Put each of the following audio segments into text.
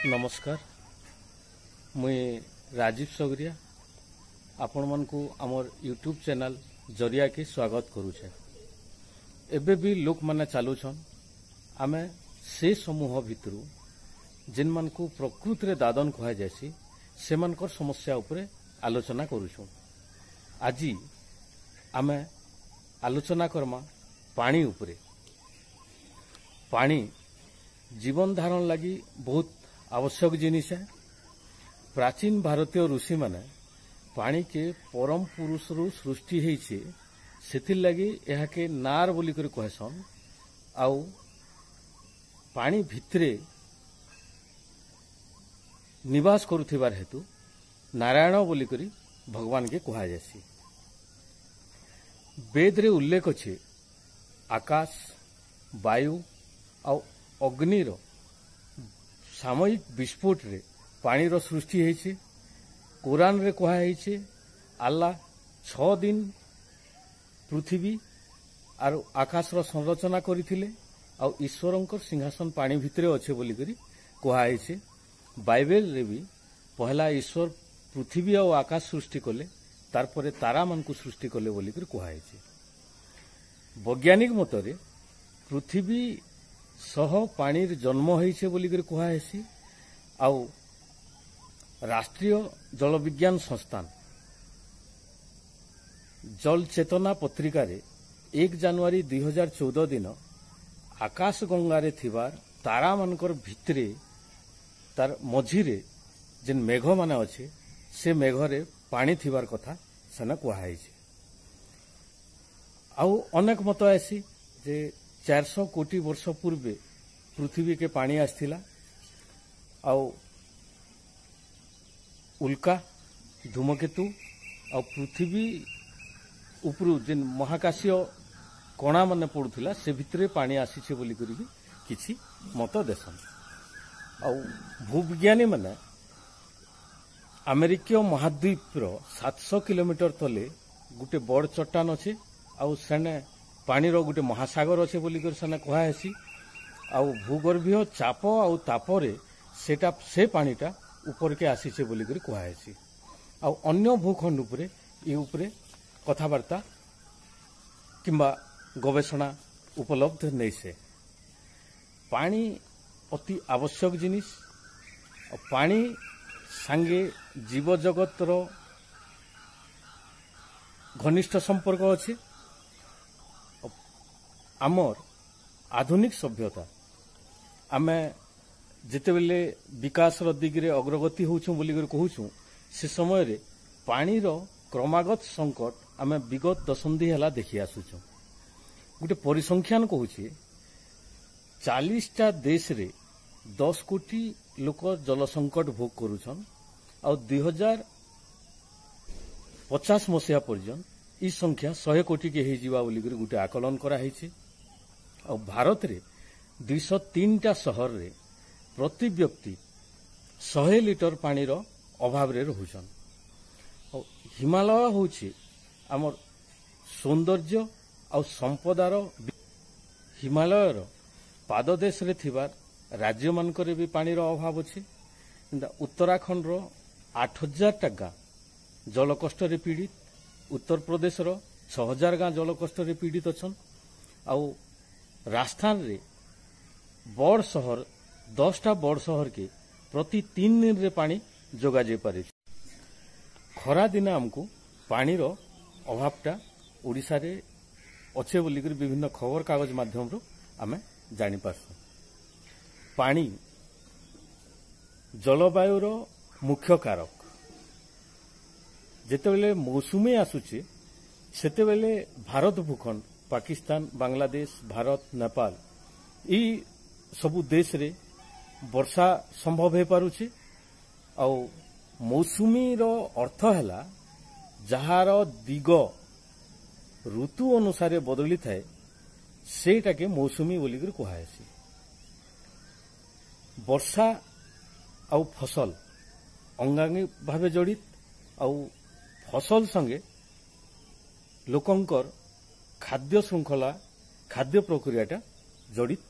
नमस्कार मुई राजीव सगरिया आपण मन को आमर यूट्यूब चैनल जरिया के स्वागत करुछे। एबे भी लोक माने चालुछन आमे से समूह भितरु जिन मन को प्रकृति रे दादन कहा जायसी से मनकर समस्या उपरे आलोचना करुछु। आजी आमे आलोचना करमा पानी उपरे। पानी जीवन धारण लगी बहुत आवश्यक जिनिस है। प्राचीन भारतीय ऋषि माने पानी के परम पुरुष रु सृष्टि हेइछे सेथिर लगी यहा के नार बोली कर कहसन। आउ पानी भितरे निवास करुथिबार हेतु नारायण बोली करी भगवान के कहा जायसी। वेद रे उल्लेख अछि आकाश वायु आउ अग्निर सामयिक विस्फोट रे पानी रो सृष्टि हेइछे। कुरान रे कहा हेइछे अल्लाह 6 दिन पृथ्वी आर आकाश रो संरचना करिथिले आउ ईश्वरंकर सिंहासन पानी भितरे अच्छे बोली करी कहा हेइछे। बाइबल रे भी पहला ईश्वर पृथ्वी और आकाश सृष्टि कले तारपरे तारा मान को सृष्टि कले बोली करी कहा हेइछे। वैज्ञानिक मतरे पृथ्वी सह पानीर जन्म होइछे बोली कर कहा हेसी। आउ राष्ट्रीय जल विज्ञान संस्थान जल चेतना पत्रिका रे 1 जनवरी 2014 दिन आकाश गंगा रे थिबार तारा मानकर भितरे तार मझिरे जेन मेघ माने अच्छे से मेघरे पानी थिबार कथा सेना कहा हेइछे। आउ अनेक मत आसी जे 400 कोटी वर्ष पूर्वे पृथ्वी के पानी आसथिला आउ उल्का धूमकेतु आ पृथ्वी उपरु जेन महाकाशीय कणा माने पड़ुथिला से भितरे पानी आसीछे बोली करी किछि मत देसन। आउ भूविज्ञानी माने अमेरिकीय महाद्वीप रो 700 किलोमीटर तले गुटे बड़ चट्टान अछि आउ सेने पानी रो गुटे महासागर अच्छे बोली कर सेना कहा हेसी। आउ भूगर्भीय चाप आउ तापरे सेटा से पानीटा ऊपर के आसीछे बोली कर कहा हेसी। आउ अन्य भूखंड उपरे ए उपरे कथावार्ता किंबा गवेषणा उपलब्ध नहीं से। पानी अति आवश्यक जिनिस। पानी सांगे जीव जगत रो घनिष्ठ संपर्क अच्छे। आमर आधुनिक सभ्यता आमे जिते बेले विकास दिगरे अग्रगति होउछु बोली कर कहूछु से समय रे पानी रो क्रमागत संकट आमे विगत दशंधि हला देखि आसुछु। गुटे परिसंख्यान कहूछि 40टा देश रे 10 कोटी लोक जल संकट भोग करूछन। आ 2050 मसिया पर्यंत ई संख्या 100 कोटी के हे जीवा बोली कर गुटे आकलन करा हेछि। और भारत रे 203टा शहर रे प्रति व्यक्ति 100 लिटर पानी रो अभाव रे रहुछन। और हिमालय होछि हमर सौंदर्य और संपदार हिमालय रो पाददेश रे थिबार राज्य मानकर भी पानी रो अभाव अछि। उत्तराखंड रो 8000 टा गाँ जल कष्ट रे पीड़ित। उत्तर प्रदेश रो 6000 गाँ जल कष्ट रे पीड़ित अछन। आउ राजस्थान रे बड़ शहर 10टा बड़ शहर के प्रति 3 दिन रे पानी जोगा जे पारे। खरा दिन हमको पानी रो अभावटा ओडिसा रे अच्छे बोली कर विभिन्न खबर कागज माध्यम रो आमे जानि पारसु। पानी जलवायु रो मुख्य कारक। जेते बेले मौसुमी आसुचे सेते बेले भारत भूखंड पाकिस्तान बांग्लादेश भारत नेपाल ई सबु देश रे वर्षा संभव हो पारुचे। आउ मौसुमी रो अर्थ हैला जहार दिग ऋतु अनुसार बदली थाए सेटा के मौसुमी बोली कर कहा हेसी। वर्षा आउ फसल अंगांगी भावे जड़ित। आउ फसल संगे लोकंकर खाद्य श्रृंखला खाद्य प्रक्रियाटा जड़ित।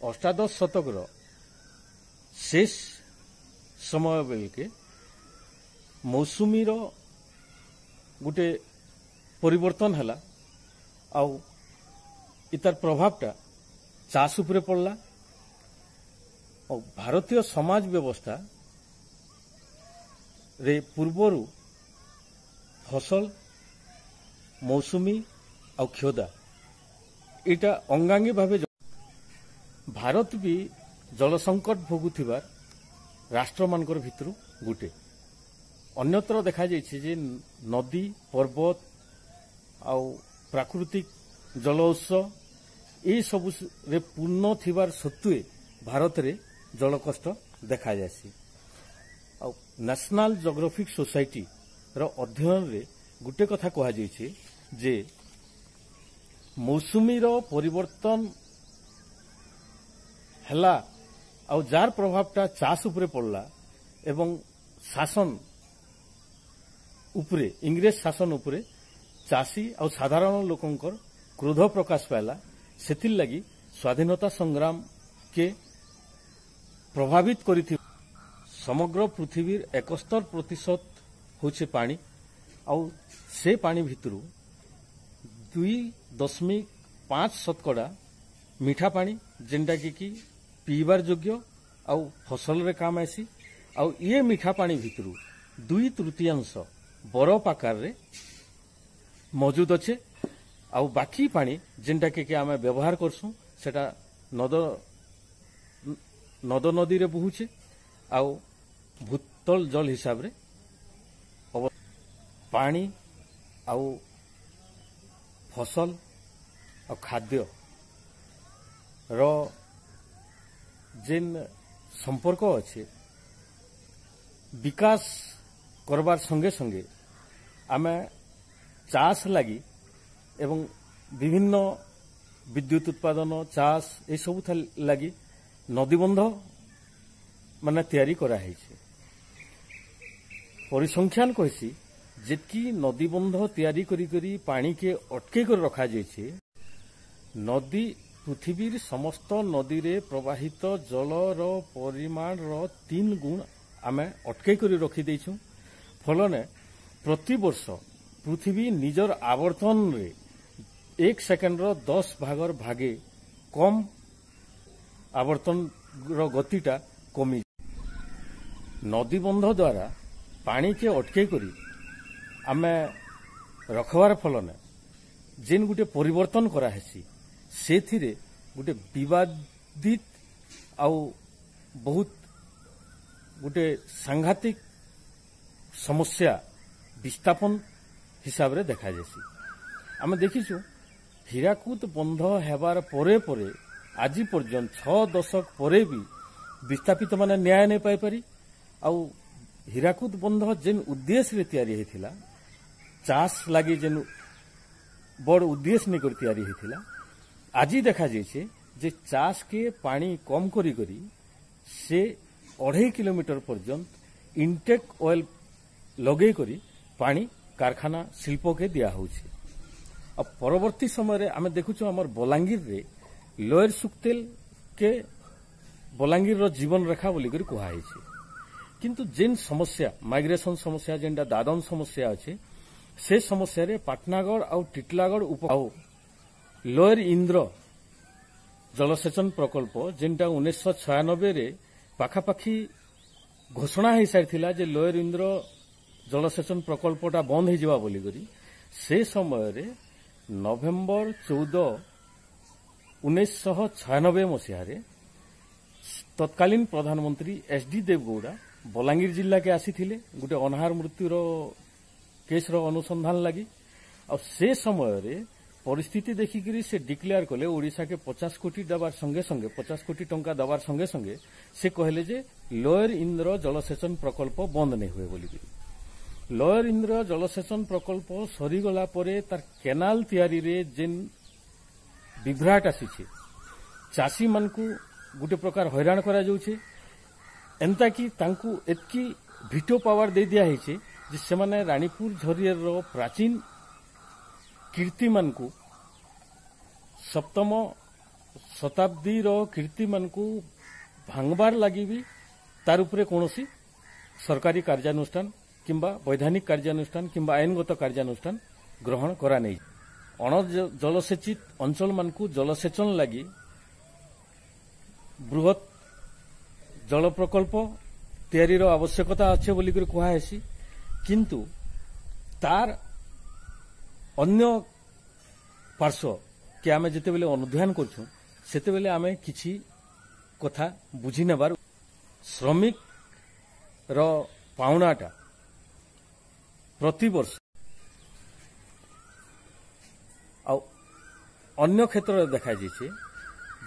अष्टादश शतकर शेष समय बेलके मौसुमी गोटे परिवर्तन है आर प्रभावटा चाष उपरे पड़ला और भारतीय समाज व्यवस्था रे पूर्वरु फसल मौसुमी और क्षुदा इटा अंगांगी भावे भारत भी जल संकट भोगुथिबार राष्ट्र मानकर भितरु गुटे अन्यत्र देखा जाइछे जे नदी पर्वत आउ प्राकृतिक जल उत्स ये सब रे पूर्ण थिबार सत्वे भारत रे जल कष्ट देखा जासी। आउ नेशनल जियोग्राफिक सोसाइटी रो अध्ययन रे गुटे कथा कहा जाइछे जे मौसुमी रो परिवर्तन हला आउ जार प्रभावटा चाष उपरे पड़ला एवं शासन उपरे इंग्रेज शासन उपरे चाषी और साधारण लोकंकर क्रोध प्रकाश पाला सेथिर लगी स्वाधीनता संग्राम के प्रभावित करी समग्र पृथ्वी 71% होचे पानी और से पानी भितरु 2.5% मीठा पानी जेनटा कि पीबार योग्य और फसल रे काम आसी और ये मीठा पानी भितरु 2/3 बरफ आकार रे मौजूद अच्छे आउ बाकी पानी जेनटा के आमे व्यवहार करसु सेटा नद नदी रे बहुचे आउ भूतल जल हिसाब रे पानी आउ फसल और खाद्य रो जेन संपर्क अच्छे विकास करबार संगे संगे आमे चाष लगी एवं विभिन्न विद्युत उत्पादन चाष ये सब लगी नदीबंध माने तैयारी करा है परिसंख्यान कहसी जेतकी नदीबंध तैयारी करी पानी के अटके कर रखा जाइछे नदी पृथ्वीर समस्त नदी रे प्रवाहित जलर परिमाण रो 3 गुण आमे अटके करी रखी देइछु फलने प्रति वर्ष पृथ्वी निजर आवर्तन रे 1 सेकेंड रो 10 भागर भागे कम आवर्तन रो गतिटा कमी नदीबंध द्वारा पानी के अटके करी आमे रखवार फलने जेन गुटे परिवर्तन करा हेसी सेथिरे गुटे विवादित आउ बहुत गुटे सांघातिक समस्या विस्थापन हिसाब रे देखा जासी आमे देखिछु हीराकुद बंध हेबार परे परे आज पर्यंत 6 दशक परे भी विस्थापित माने न्याय नहीं पाई पारी आउ हीराकुद बंध जेन उद्देश्य रे तैयारी हेथिला चाष लागी जेन बड़ उद्देश्य नहीं कर तैयारी हेथिला आज देखा जाइछे जे चाष के पानी कम करी करी से 2.5 किलोमीटर पर्यंत इनटेक ऑयल लगे करी पानी कारखाना शिल्प के दिया होउछे अब परवर्ती समय रे आमे देखुछु हमर बलांगीर रे लोयर सुक्तेल के बलांगीर रो जीवन रेखा बोली करी कुहा हैछे किंतु जेन समस्या माइग्रेशन समस्या जेनटा दादन समस्या अच्छे से समस्या रे पाटनागढ़ और टिटलागढ़ लोयर इंद्र जलसेचन प्रकल्प जेनटा 1996 रे पाखापाखी घोषणा हो सारी जे लोयर इंद्र जलसेचन प्रकल्पटा बंद हो जावा बोली करी से समय रे नवेम्बर 14 1996 मसीह रे तत्कालीन प्रधानमंत्री एसडी देवगौड़ा बलांगीर जिला के आसीथिले गुटे अनहार मृत्युर केस रो अनुसंधान लगी और से समय रे परिस्थिति देखिकी से डिक्लेयर कले ओडिशा के 50 कोटी दबार संगे संगे 50 कोटी टंका दबार संगे संगे से कहले जे लोयर इंद्र जलसेचन प्रकल्प बंद नहीं हुए बोली लोयर इंद्र जलसेचन प्रकल्प सरीगला परे तार केनाल तैयारी रे जेन विभ्राट आसीछे चाषी मानकू गुटे प्रकार हैरान करा जाउछे एंता कि तांकू एतकी भिटो पावर दे दिया है जे सेमाने रानीपुर झरियर रो प्राचीन कीर्ति मानकू सप्तम शताब्दी रो कीर्ति मानकू भांगबार लगी भी तार उपरे कोनोसी सरकारी कार्यानुष्ठान किंबा वैधानिक कार्यानुष्ठान किंबा आईनगत कार्यानुष्ठान ग्रहण करा नहीं। अण जलसेचित अंचल मानकु जलसेचन लगी बृहत जल प्रकल्प तैयारीर आवश्यकता अच्छे बोली कहुसी, किंतु तार अन्य पार्श्व कि आम जिते बेले अनुध्यान करछुं सेते बेले आम किछि कथा बुझी नेबार श्रमिक रो पाउनाटा प्रति वर्ष आ अन्य क्षेत्र में देखा जाइए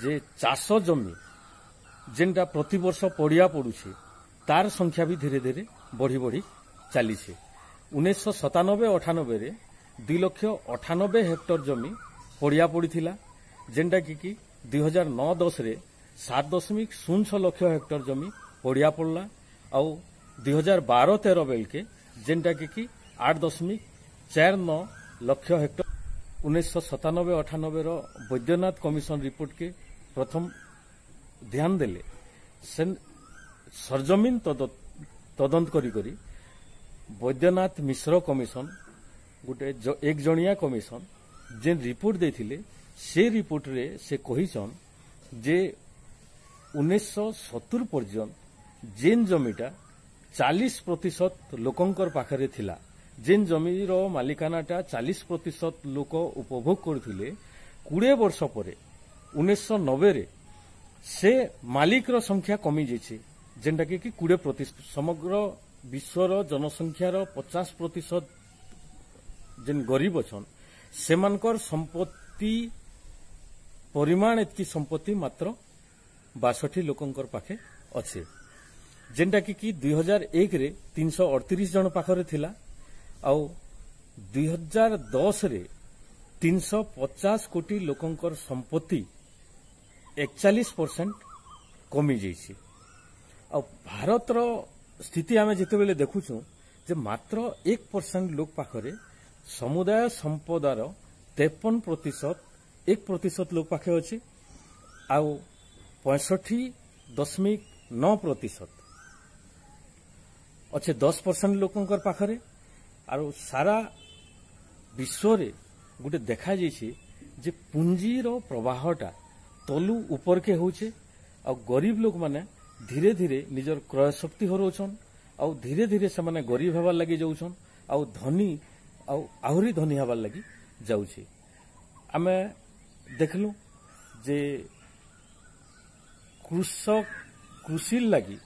जे चाष जमी जेनटा प्रति वर्ष पड़िया पड़ुछे तार संख्या भी धीरे धीरे बढ़ी बढ़ी चली। 1997-98 रे 2,98,000 हेक्टर जमी पड़िया पड़ीथिला, जेनटा कि 2009-10 रे 7.06 लाख हेक्टर जमी पड़िया पड़ला। आउ 2012-13 बेल के जेनटा कि 8.49 लाख हेक्टर 1997-98 रो बैद्यनाथ कमिशन रिपोर्ट के प्रथम ध्यान देले सरजमीन तदंत करी बैद्यनाथ मिश्र कमिशन गोटे एक जणिया कमिशन जेन रिपोर्ट देथिले से रिपोर्ट रे से कहिछन जे 1970 पर्यंत जेन जमीटा 40% लोकंकर पाखरे थिला, जेन जमीर मालिकानाटा 40% लोक उपभोग करथिले 20 वर्ष परे 1990 रे से मालिक रो संख्या कमी जाइछे, जेनटा कि 20% समग्र विश्वर जनसंख्यार 50% जेन गरीब अछन सेमानकर संपत्ति परिमाण एतकी संपत्ति मात्र 62 लोकंकर पाखे अच्छे, जेनटा कि 2001 रे 338 जन पाखरे थिला आउ 2010 रे 350 कोटी लोकंकर संपत्ति 41% कमी जाइए। आ भारत रो स्थिति आम जिते बेले देखुछू जे मात्र 1% लोक पाखरे समुदाय संपदार 53% 1% लोक पाखे अच्छे आउ 65.9% अच्छे 10% लोकंकर पाखरे। आरो सारा विश्व रे गोटे देखा जाइए जे पुंजीर प्रवाहटा तलु ऊपर के होचे आ गरीब लोक माने धीरे धीरे निजर क्रय शक्ति हरोछन आ धीरे धीरे से माने गरीब हबार लगी जाउछन आ धनी आहुरी धनी हबार लगी जाउछे। आमे देखलु जे कृषि लगी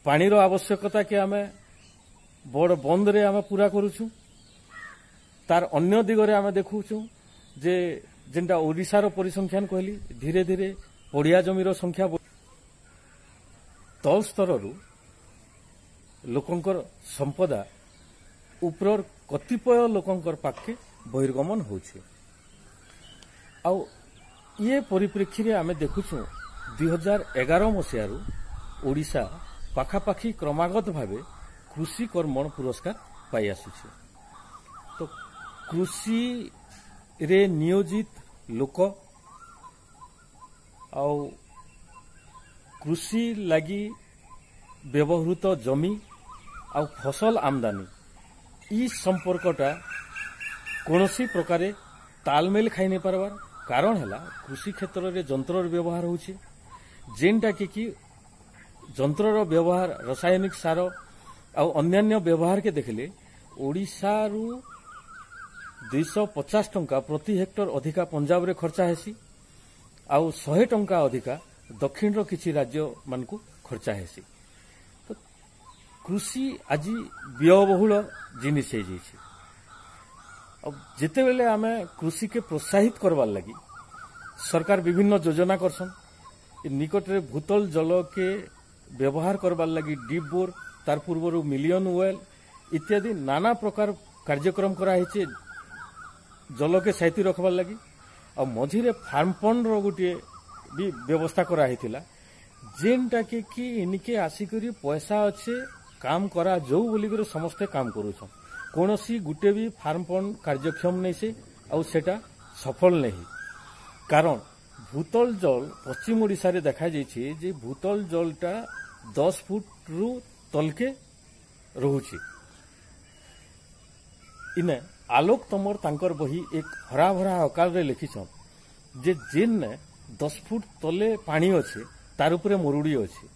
पानी रो आवश्यकता के आमे बड़ बंद रे आमे पूरा करूछु, तार अन्य दिगरे आमे देखुछु जे जेनटा ओडिशार परिसंख्यान कहली धीरे धीरे पड़िया जमीर संख्या तल स्तररू लोकंकर संपदा ऊपर कतिपय लोकंकर पाखे बहिर्गमन होचे। आउ ये परिप्रेक्षी रे आमे देखुछु 2011 मसीहारू ओडिशा पाखापाखी क्रमागत भावे कृषि कर्मण पुरस्कार पाई आसुछे। तो कृषि रे नियोजित लोक आउ कृषि लगी व्यवहृत जमी आउ फसल आमदानी ई संपर्कटा कोनोसी प्रकारे तालमेल खाई नहीं पारबार कारण है कृषि क्षेत्र में जंतर व्यवहार होचे, जेनटा कि जंतर व्यवहार रासायनिक सार आउ अन्यान्य व्यवहार के देखले ओडिशारू 250 टंका प्रति हेक्टर अधिका पंजाब रे खर्चा हेसी आउ 100 टंका अधिका दक्षिण रो किछि राज्य मानकु खर्चा हेसी। तो कृषि आज व्ययबहुल जिनिस हो जाइए। अब जिते बेले आमे कृषि के प्रोत्साहित करवार लगी सरकार विभिन्न योजना करसन, निकट रे भूतल जल के व्यवहार करवार लगी डीप बोर तार पूर्व मिलियन वेल इत्यादि नाना प्रकार कार्यक्रम कराई जल के साइती रखबार लगी और मझीरे फार्म पंड रो गोटे भी व्यवस्था कराई जेनटा के कि इनके आसिकरी पैसा अच्छे काम करा जो बोली समस्ते काम करूछन, कोनोसी गुटे भी फार्म पंड कार्यक्षम नहीं से आउ सेटा सफल नहीं। कारण भूतल जल पश्चिम ओडिशा रे देखा जाइए जे भूतल जलटा 10 फुट रु तलके रोचे। इने आलोक तमर तांकर बही एक हरा भरा आकार रे लिखिछन जे जेन ने 10 फुट तले पानी अच्छे तार उपरे मरुड़ी अच्छे।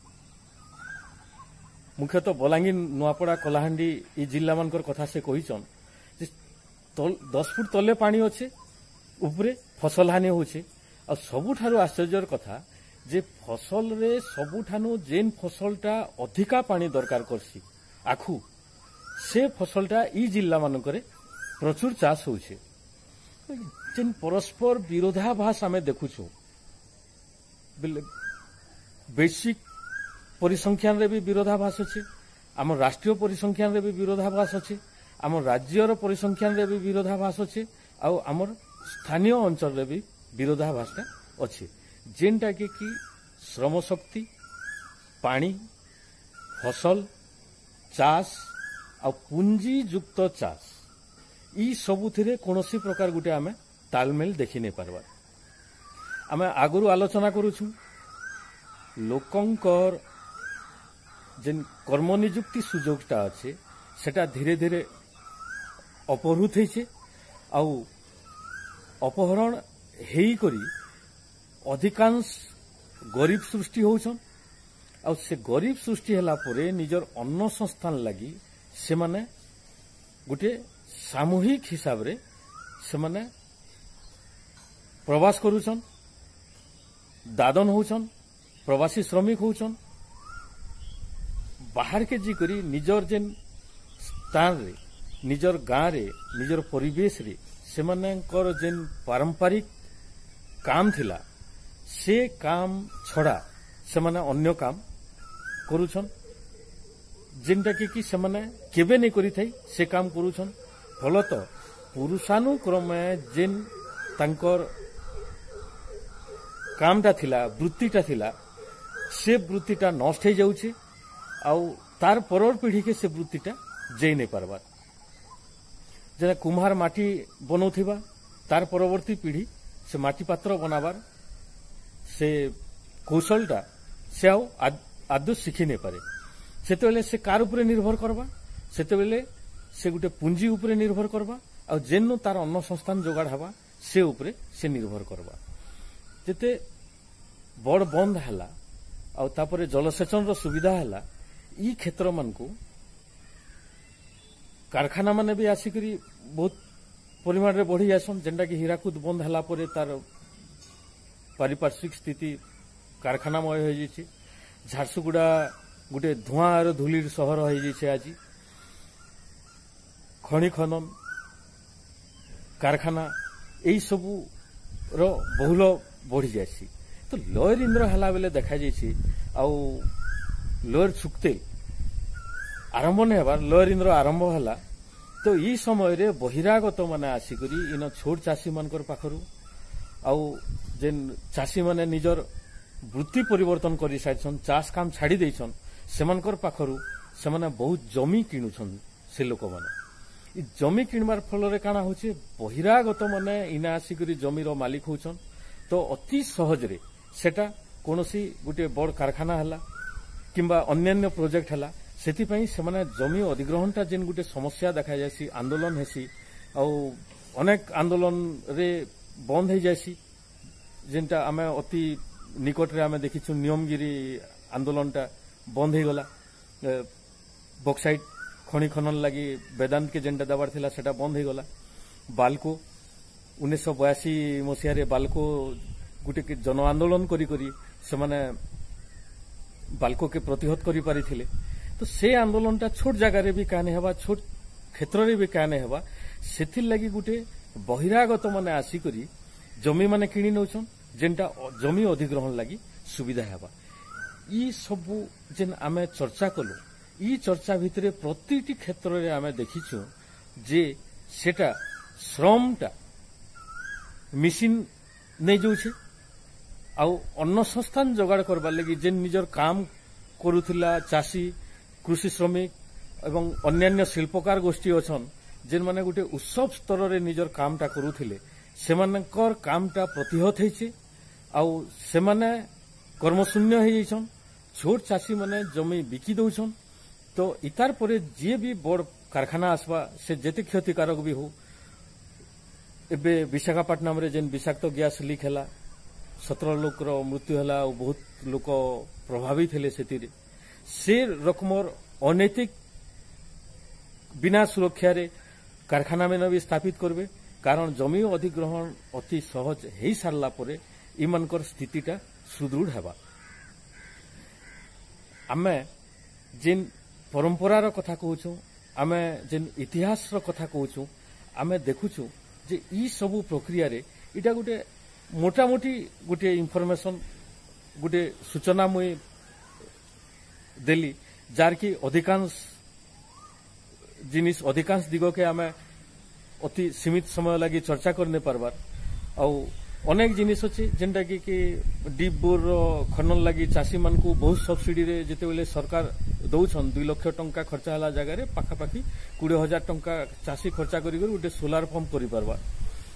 मुख्यतः बलांगीर नुआपड़ा कलाहांडी ई जिला मानकर कथा से कहिछन जे 10 फुट तले पानी अच्छे उपरे फसल हानि होचे। आ सबुठारु आश्चर्यर कथा जे फसल रे सबुठानु जेन फसलटा अधिका पानी दरकार करसी आखु से फसलटा ई जिला मानकरे प्रचुर चाष होचे। जेन परस्पर विरोधाभास आमे देखुछु बेसिक परिसंख्यान रे भी विरोधाभास अच्छे, आम राष्ट्रीय परिसंख्यान रे भी विरोधाभास अच्छे, आम राज्यर परिसंख्यान रे भी विरोधाभास अच्छे, आमर स्थानीय अंचल रे भी विरोधाभासटा अच्छे। जेनटा कि श्रम शक्ति पानी फसल चाष आ पुंजी युक्त चाष ई सबुथिरे कोनोसी प्रकार गुटे आमे तालमेल देखि नै पारबा। आमे आगरु आलोचना करूछु लोकंकर जेन कर्मनियुक्ति सुजोगटा अच्छे सेटा धीरे धीरे अपहृत होइछे आ अपहरण हेई करी अधिकांश गरीब सृष्टि होउछन। आ से गरीब सृष्टि होला परे निजर अन्न संस्थान लगी से माने गुटे सामूहिक हिसाब रे से माने प्रवास करूछन, दादन होउछन, प्रवासी श्रमिक होउछन। बाहर के जी करी निजर जेन स्थान रे निजर गाँव रे निजर परिवेश रे से मानकर जेन पारंपरिक काम थिला से काम छड़ा से माने अन्य काम करूछन जेनटा कि से माने केबे नहीं करी थाई से काम करूछन। फलत पुरुषानुक्रमे जेन तांकर कामटा थिला वृत्तिटा थिला से वृत्तिटा नष्ट हो जाउछे आउ तार परर पीढ़ी के से वृत्तिटा जई नहीं पारबार। जेना कुम्हार माटी बनौथिबा तार परवर्ती पीढ़ी से माटी पात्र बनाबार से कौशलटा से आदौ शिखी नहीं पारे। सेतेबेले से कार उपरे निर्भर करबा, सेतेबेले से गुटे पुंजी उपरे निर्भर करबा आ जेन्नु तार अन्न संस्थान जोगाड़ हवा से उपरे से निर्भर करबा। जेते बड़ बंद हैला आ तापरे जलसेचन रो सुविधा हैला ई क्षेत्र मानकु कारखाना माने भी आसिकरी बहुत परिमाण रे बढ़ी जासन। जेनटा कि हीराकुद बंद हैला परे तार पारिपार्श्विक स्थिति कारखानामय हो जाइए। झारसुगुड़ा गोटे धुआं और धूलिर सहर हो जाइए। आज खनि खनन कारखाना यही सबू बहुल बढ़ी जाए। तो लोअर इंद्र हला बेले देखा जाइए लोअर सुक्ते आरंभ नहीं हबार लोअर इंद्र आरंभ हला। तो ई समय रे बहिरागत माने आसिकरी इन छोट चाषी मानकर पाखरु आउ जेन चाषी माने निजर वृत्ति परिवर्तन करि साइछन चाष काम छाड़ी देछन सेमानकर पाखरु सेमाने बहुत जमी किनुछन। से लोक माने ई जमी किनबार फल रे काना होचे बहिरागत माने इना आसिकरी जमीर मालिक होछन। तो अति सहज रे सेटा कोनोसी गुटे बड़ कारखाना हला किंबा अन्यान्य प्रोजेक्ट हला सेतिपई सेमाने जमी अधिग्रहणटा जेन गुटे समस्या देखा जायसी आंदोलन हेसी आ अनेक आंदोलन रे बंद हो जायसी। जेनटा आमे अति निकट रे आमे देखिछु नियमगिरी आंदोलनटा बंद हो गला। बक्साइट खनि खनन लगी वेदांत के जेनटा दबार थिला सेटा बंद हो गला। बालको 1982 मसीह रे बालको गुटे जन आंदोलन करी करी सेमाने बालको के प्रतिहत करि पारि थिले। तो से आंदोलनटा छोट जगह रे भी काने हवा छोट क्षेत्र रे भी काने हवा सेथिर लगी गुटे बहिरागत माने आसी करी जमी माने किणी नौछन जेनटा जमी अधिग्रहण लगी सुविधा हवा। ई सबु जेन आमे चर्चा कलु ई चर्चा भितरे प्रतिटी क्षेत्र रे आमे देखिछु जे सेटा श्रमटा मिसिन नै जोछे आउ अन्न संस्थान जोगाड़ करबार लगी जेन निजर काम करूथिला चाषी कृषि श्रमिक एवं अन्यान्य शिल्पकार गोष्ठी अछन जेन माने गुटे उत्सव स्तर रे निजर कामटा करूथिले सेमानकर कामटा प्रतिहत हेछे आउ सेमाने कर्मशून्य हो जाइछन। छोट चाषी माने जमी बिकी दौछन तो इतार परे जे भी बड़ कारखाना आसवा से जेते क्षतिकारक भी हो एबे विशाखापट्टनम रे जेन विषाक्त गैस लीक हैला 17 लोकर मृत्यु हैला और बहुत लोक प्रभावित हेले से रकमर अनैतिक बिना सुरक्षा रे कारखाना में भी स्थापित करबे कारण जमी अधिग्रहण अति सहज हो सारा पर इमानकर स्थितिटा सुदृढ़ हेबा। आमे जेन परंपरार कथा कहूँ आमे जेन इतिहास कथा कहूँ आमे देखुछु जे ई सबु प्रक्रिया रे इटा गोटे मोटामोटी गोटे इनफॉरमेशन गोटे सूचना मुई देली जार की अधिकांश जिनिस अधिकांश दिग के आमे अति सीमित समय लगी चर्चा करने पारबार आउ अनेक जिनिस अच्छे जेनटा कि डीप बोर खनन लगी चाषी मान को बहुत सब्सिडी रे जेते बेले सरकार दौछन 2 लाख टंका खर्चा हला जगह रे पाखापाखि 20,000 टंका चाषी खर्चा करी गोटे सोलार पंप करि पारबा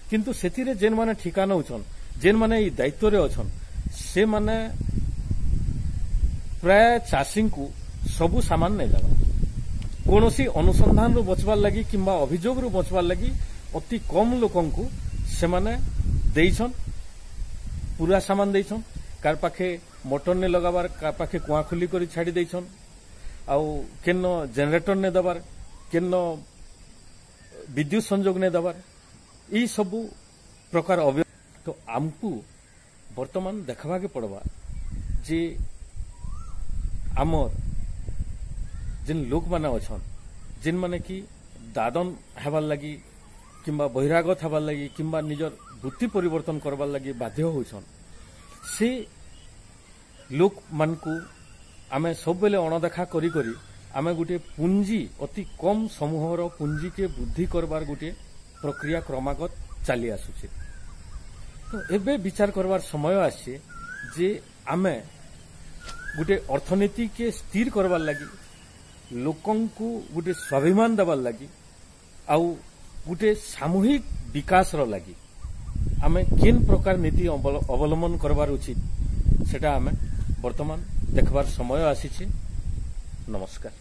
किंतु सेतिरे जेन माने ठिका नउछन जेन माने ई दायित्व रे अछन से माने प्राय चाषी को सबु सामान नै देबा कोनोसी अनुसंधान रो बचवार लगी किंबा अभियोग रो बचवार लगी अति कम लोकन को से माने देइछन पूरा सामान देइछन कार पाखे मोटर ने लगाबार कार पाखे कुआ खुली करी छाड़ी देइछन आउ केनो जनरेटर ने दबार केनो विद्युत संयोग ने दबार ई सबु प्रकार अभियोग तो आमको वर्तमान देखबा के पड़वा जे आमर जिन लोक माने अछन जिन माने कि दादन हेबार लगी किंबा बहिरागत हेबार लगी किंबा निजर वृत्ति परिवर्तन करबार लगी बाध्य होछन से लोक मान को आमे सब बेले अणदेखा करी करी आमे गुटे पुंजी अति कम समूहर पुंजी के वृद्धि करबार गुटे प्रक्रिया क्रमागत चली आसुचे तो एबे विचार करबार समय आछे जे आमे गुटे अर्थनीति के स्थिर करबार लगी लोकन को गुटे स्वाभिमान देवार लगी आउ गुटे सामूहिक विकास रो लगी आमे केन प्रकार नीति अवलंबन करबार उचित सेटा आमे वर्तमान देखबार समय आसीचे। नमस्कार।